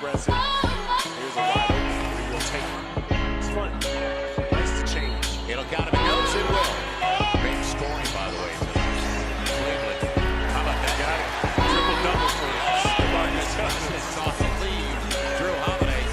aggressive. Here's a wide open three. Will take it. It's fun. Nice to change. It'll count him. It goes. It will. Great scoring, by the way. Cleveland. How about that? Got it. Triple double for us. It's off the lead. Drew Holiday.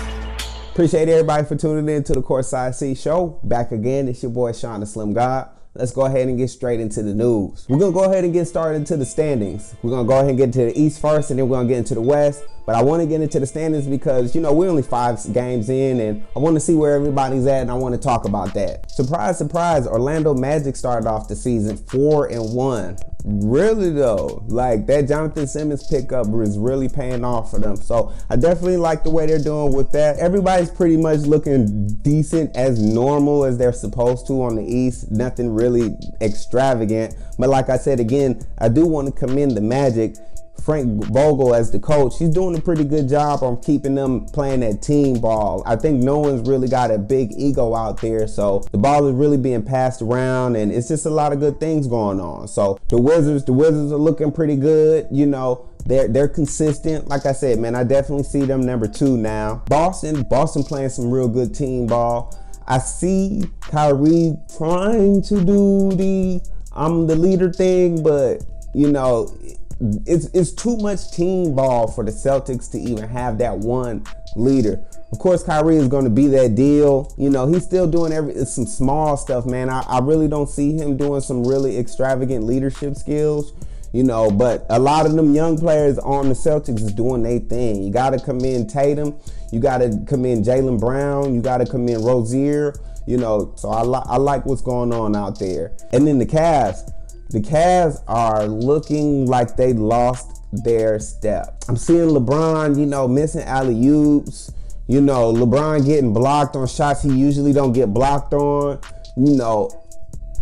Appreciate everybody for tuning in to the Courtside C Show. Back again. It's your boy Sean the Slim God. Let's go ahead and get straight into the news. We're going to go ahead and get started into the standings. We're going to go ahead and get into the East first, and then we're going to get into the West. But I want to get into the standings because, you know, we're only 5 games in, and I want to see where everybody's at, and I want to talk about that. Surprise, surprise, Orlando Magic started off the season 4-1. Really, though, like that Jonathan Simmons pickup is really paying off for them. So I definitely like the way they're doing with that. Everybody's pretty much looking decent, as normal as they're supposed to on the East. Nothing really extravagant. But like I said, again, I do want to commend the Magic. Frank Vogel as the coach, he's doing a pretty good job on keeping them playing that team ball. I think no one's really got a big ego out there, so the ball is really being passed around, and it's just a lot of good things going on. So the Wizards are looking pretty good. You know, they're consistent. Like I said, man, I definitely see them number 2 now. Boston playing some real good team ball. I see Kyrie trying to do the I'm the leader thing, but you know, it's too much team ball for the Celtics to even have that one leader. Of course, Kyrie is going to be that deal. You know, he's still doing some small stuff, man. I really don't see him doing some really extravagant leadership skills, you know, but a lot of them young players on the Celtics is doing their thing. You got to commend Tatum. You got to commend Jaylen Brown. You got to commend Rozier, you know, so I like what's going on out there. And then the Cavs. The Cavs are looking like they lost their step. I'm seeing LeBron, you know, missing alley-oops. You know, LeBron getting blocked on shots he usually don't get blocked on. You know,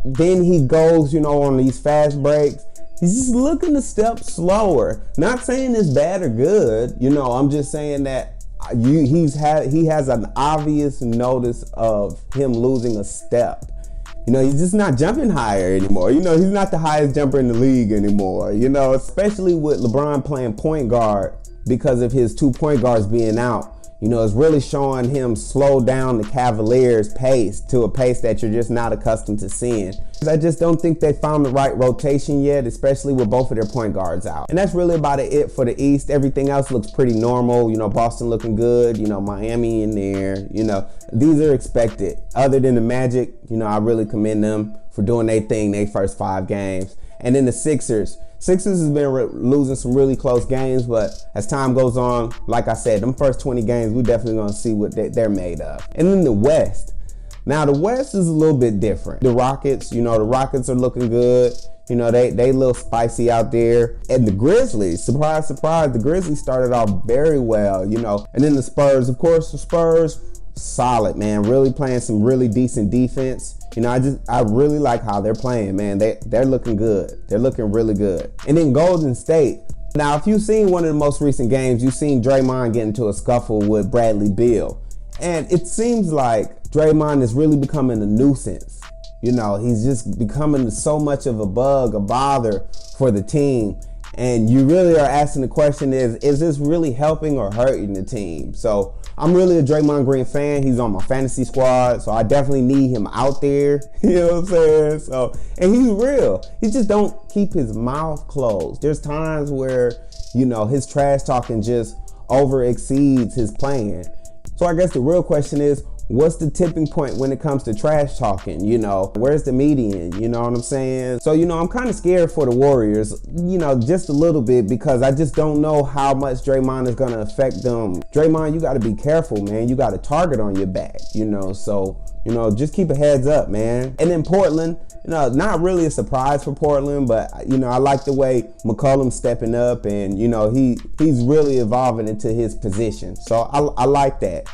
then he goes, you know, on these fast breaks. He's just looking a step slower. Not saying it's bad or good. You know, I'm just saying that he has an obvious notice of him losing a step. You know, he's just not jumping higher anymore. You know, he's not the highest jumper in the league anymore. You know, especially with LeBron playing point guard because of his 2 point guards being out. You know, it's really showing him slow down the Cavaliers' pace to a pace that you're just not accustomed to seeing. I just don't think they found the right rotation yet, especially with both of their point guards out. And that's really about it for the East. Everything else looks pretty normal. You know, Boston looking good. You know, Miami in there. You know, these are expected. Other than the Magic, you know, I really commend them for doing their thing their first 5 games. And then the Sixers has been losing some really close games, but as time goes on, like I said, them first 20 games, we're definitely going to see what they're made of. And then the West. Now, the West is a little bit different. The Rockets, you know, the Rockets are looking good. You know, they a little spicy out there. And the Grizzlies, surprise, surprise, the Grizzlies started off very well, you know. And then the Spurs, of course, the Spurs, solid, man, really playing some really decent defense. You know, I really like how they're playing, man. They're looking good. They're looking really good. And then Golden State. Now, if you've seen one of the most recent games, you've seen Draymond get into a scuffle with Bradley Beal. And it seems like Draymond is really becoming a nuisance. You know, he's just becoming so much of a bother for the team. And you really are asking the question is this really helping or hurting the team? So I'm really a Draymond Green fan. He's on my fantasy squad, so I definitely need him out there. You know what I'm saying? So, and he's real. He just don't keep his mouth closed. There's times where, you know, his trash talking just over exceeds his playing. So I guess the real question is, what's the tipping point when it comes to trash talking? You know, where's the median? You know what I'm saying? So, you know, I'm kind of scared for the Warriors, you know, just a little bit, because I just don't know how much Draymond is going to affect them. Draymond, you got to be careful, man. You got a target on your back, you know, so, you know, just keep a heads up, man. And then Portland, you know, not really a surprise for Portland, but, you know, I like the way McCollum's stepping up, and, you know, he's really evolving into his position. So I like that.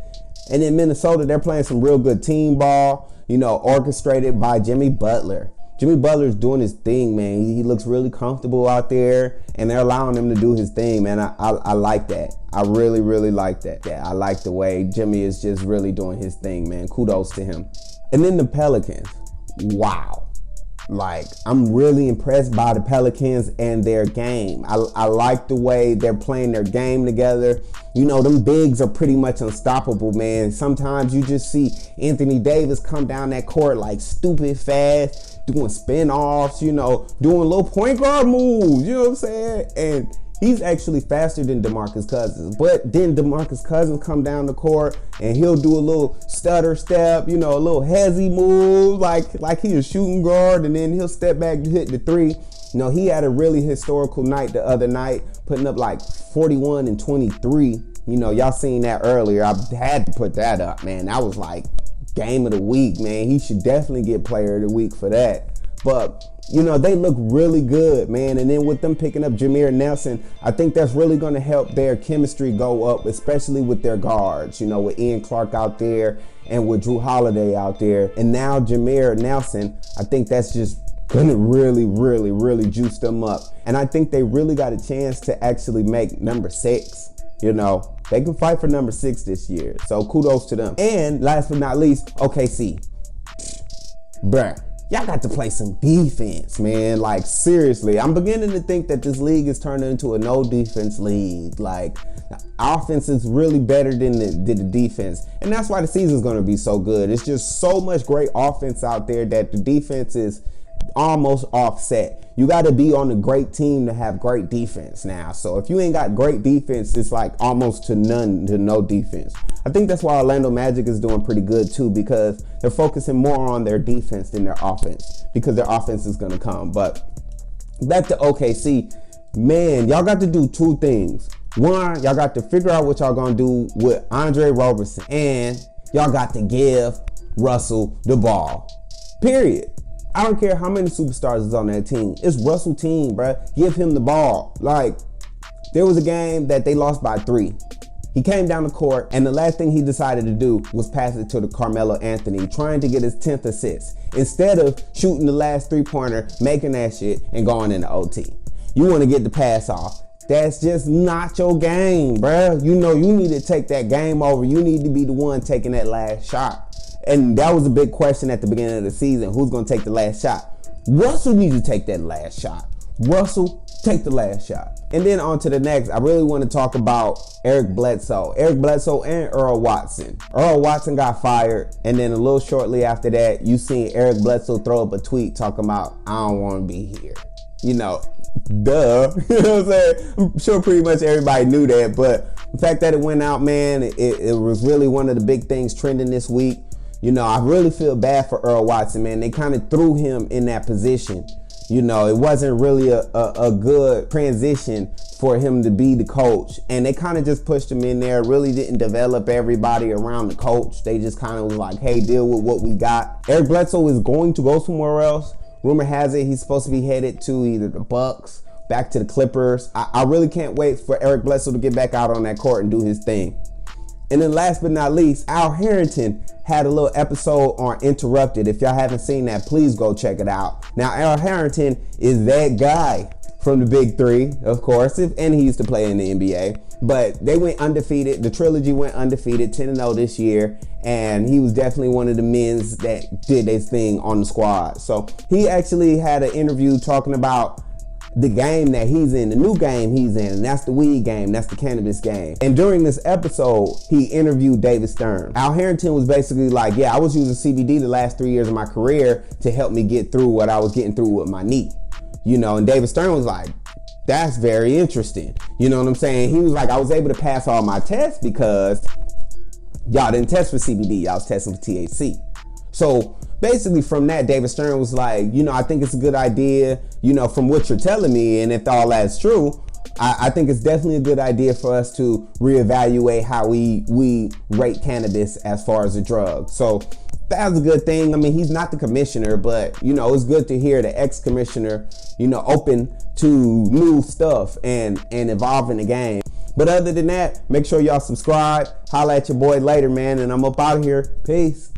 And in Minnesota, they're playing some real good team ball, you know, orchestrated by Jimmy Butler. Jimmy Butler's doing his thing, man. He looks really comfortable out there, and they're allowing him to do his thing, man. I like that. I really, really like that. Yeah, I like the way Jimmy is just really doing his thing, man. Kudos to him. And then the Pelicans. Wow. Like, I'm really impressed by the Pelicans and their game. I like the way they're playing their game together. You know, them bigs are pretty much unstoppable, man. Sometimes you just see Anthony Davis come down that court like stupid fast, doing spin-offs, you know, doing little point guard moves, you know what I'm saying? And he's actually faster than DeMarcus Cousins. But then DeMarcus Cousins come down the court and he'll do a little stutter step, you know, a little hezzy move, like he's a shooting guard, and then he'll step back to hit the three. You know, he had a really historical night the other night, putting up like 41 and 23. You know, y'all seen that earlier. I had to put that up, man. That was like game of the week, man. He should definitely get player of the week for that. But, you know, they look really good, man. And then with them picking up Jameer Nelson, I think that's really going to help their chemistry go up, especially with their guards, you know, with Ian Clark out there and with Drew Holiday out there. And now Jameer Nelson, I think that's just going to really juice them up. And I think they really got a chance to actually make number 6. You know, they can fight for number 6 this year. So kudos to them. And last but not least, OKC. Bruh. Y'all got to play some defense, man. Like, seriously, I'm beginning to think that this league is turning into a no defense league. Like, the offense is really better than the defense. And that's why the season's going to be so good. It's just so much great offense out there that the defense is almost offset. You got to be on a great team to have great defense now. So if you ain't got great defense, it's like almost to none to no defense. I think that's why Orlando Magic is doing pretty good too, because they're focusing more on their defense than their offense, because their offense is going to come. But back to OKC, man, y'all got to do 2 things. One, y'all got to figure out what y'all going to do with Andre Roberson, and y'all got to give Russell the ball. Period. I don't care how many superstars is on that team. It's Russell team, bruh. Give him the ball. Like, there was a game that they lost by 3. He came down the court, and the last thing he decided to do was pass it to the Carmelo Anthony, trying to get his 10th assist, instead of shooting the last 3-pointer, making that shit, and going into OT. You want to get the pass off. That's just not your game, bruh. You know you need to take that game over. You need to be the one taking that last shot. And that was a big question at the beginning of the season. Who's going to take the last shot? Russell needs to take that last shot. Russell, take the last shot. And then on to the next, I really want to talk about Eric Bledsoe. Eric Bledsoe and Earl Watson. Earl Watson got fired, and then a little shortly after that, you seen Eric Bledsoe throw up a tweet talking about, I don't want to be here. You know, duh. You know what I'm saying? I'm sure pretty much everybody knew that, but the fact that it went out, man, it was really one of the big things trending this week. You know, I really feel bad for Earl Watson, man. They kind of threw him in that position. You know, it wasn't really a good transition for him to be the coach. And they kind of just pushed him in there, really didn't develop everybody around the coach. They just kind of was like, hey, deal with what we got. Eric Bledsoe is going to go somewhere else. Rumor has it he's supposed to be headed to either the Bucks, back to the Clippers. I really can't wait for Eric Bledsoe to get back out on that court and do his thing. And then last but not least, Al Harrington had a little episode on Interrupted. If y'all haven't seen that, please go check it out. Now, Al Harrington is that guy from the Big Three, of course, and he used to play in the NBA. But they went undefeated. The trilogy went undefeated, 10-0 this year. And he was definitely one of the men that did their thing on the squad. So he actually had an interview talking about the game that he's in, the new game he's in, and that's the weed game, that's the cannabis game. And during this episode, he interviewed David Stern. Al Harrington was basically like, yeah, I was using CBD the last 3 years of my career to help me get through what I was getting through with my knee. You know, and David Stern was like, that's very interesting. You know what I'm saying? He was like, I was able to pass all my tests because y'all didn't test for CBD, y'all was testing for THC. So basically from that, David Stern was like, you know, I think it's a good idea, you know, from what you're telling me, and if all that's true, I think it's definitely a good idea for us to reevaluate how we rate cannabis as far as a drug. So that was a good thing. I mean, he's not the commissioner, but, you know, it's good to hear the ex-commissioner, you know, open to new stuff and evolving the game. But other than that, make sure y'all subscribe. Holla at your boy later, man, and I'm up out of here. Peace.